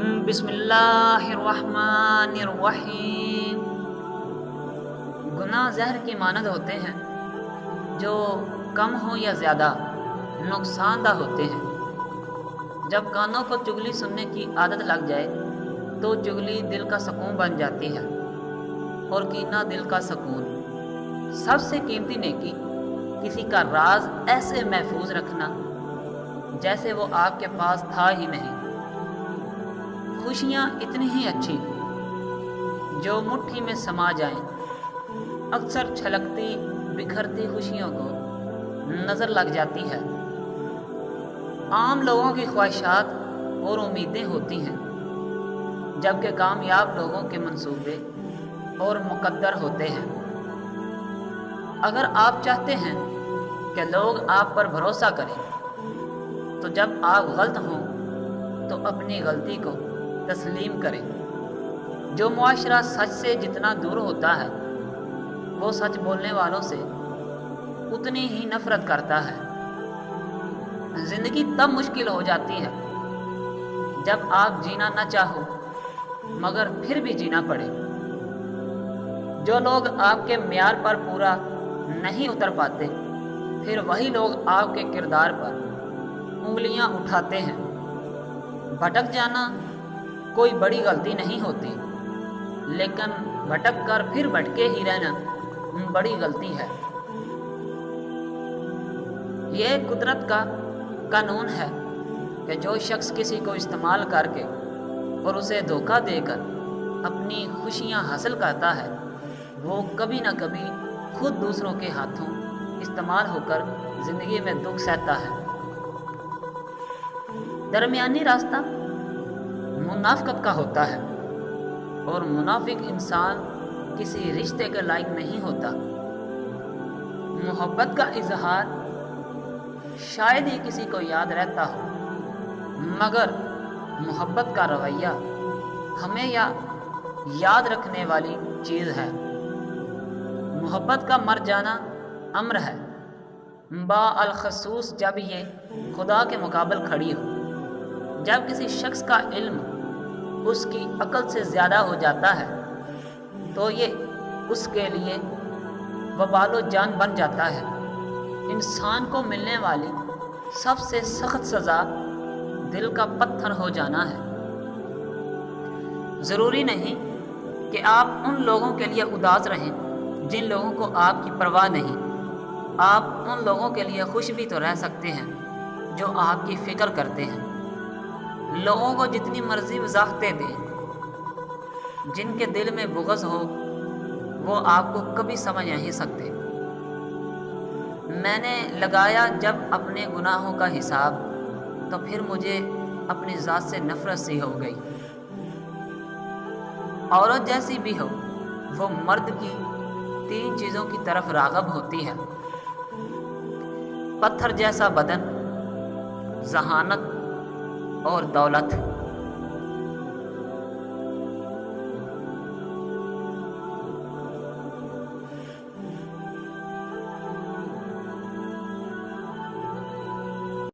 بسم اللہ الرحمن الرحیم۔ گناہ زہر کی مانند ہوتے ہیں جو کم ہو یا زیادہ نقصان دہ ہوتے ہیں۔ جب کانوں کو چغلی سننے کی عادت لگ جائے تو چغلی دل کا سکون بن جاتی ہے اور کینہ دل کا سکون۔ سب سے قیمتی نیکی کسی کا راز ایسے محفوظ رکھنا جیسے وہ آپ کے پاس تھا ہی نہیں۔ خوشیاں اتنی ہی اچھی جو مٹھی میں سما جائیں، اکثر چھلکتی بکھرتی خوشیوں کو نظر لگ جاتی ہے۔ عام لوگوں کی خواہشات اور امیدیں ہوتی ہیں، جبکہ کامیاب لوگوں کے منصوبے اور مقدر ہوتے ہیں۔ اگر آپ چاہتے ہیں کہ لوگ آپ پر بھروسہ کریں تو جب آپ غلط ہوں تو اپنی غلطی کو تسلیم کریں۔ جو معاشرہ سچ سے جتنا دور ہوتا ہے وہ سچ بولنے والوں سے اتنی ہی نفرت کرتا ہے۔ زندگی تب مشکل ہو جاتی ہے جب آپ جینا نہ چاہو مگر پھر بھی جینا پڑے۔ جو لوگ آپ کے معیار پر پورا نہیں اتر پاتے پھر وہی لوگ آپ کے کردار پر انگلیاں اٹھاتے ہیں۔ بھٹک جانا کوئی بڑی غلطی نہیں ہوتی، لیکن بھٹک کر پھر بھٹکے ہی رہنا بڑی غلطی ہے۔ یہ قدرت کا قانون ہے کہ جو شخص کسی کو استعمال کر کے اور اسے دھوکہ دے کر اپنی خوشیاں حاصل کرتا ہے وہ کبھی نہ کبھی خود دوسروں کے ہاتھوں استعمال ہو کر زندگی میں دکھ سہتا ہے۔ درمیانی راستہ منافقت کا ہوتا ہے اور منافق انسان کسی رشتے کے لائق نہیں ہوتا۔ محبت کا اظہار شاید ہی کسی کو یاد رہتا ہو، مگر محبت کا رویہ ہمیں یاد رکھنے والی چیز ہے۔ محبت کا مر جانا امر ہے، بالخصوص جب یہ خدا کے مقابل کھڑی ہو۔ جب کسی شخص کا علم اس کی عقل سے زیادہ ہو جاتا ہے تو یہ اس کے لیے وبال و جان بن جاتا ہے۔ انسان کو ملنے والی سب سے سخت سزا دل کا پتھر ہو جانا ہے۔ ضروری نہیں کہ آپ ان لوگوں کے لیے اداس رہیں جن لوگوں کو آپ کی پرواہ نہیں۔ آپ ان لوگوں کے لیے خوش بھی تو رہ سکتے ہیں جو آپ کی فکر کرتے ہیں۔ لوگوں کو جتنی مرضی وضاحتیں دیں، جن کے دل میں بغض ہو وہ آپ کو کبھی سمجھ نہیں سکتے۔ میں نے لگایا جب اپنے گناہوں کا حساب تو پھر مجھے اپنی ذات سے نفرت سی ہو گئی۔ عورت جیسی بھی ہو وہ مرد کی 3 چیزوں کی طرف راغب ہوتی ہے: پتھر جیسا بدن، ذہانت اور دولت۔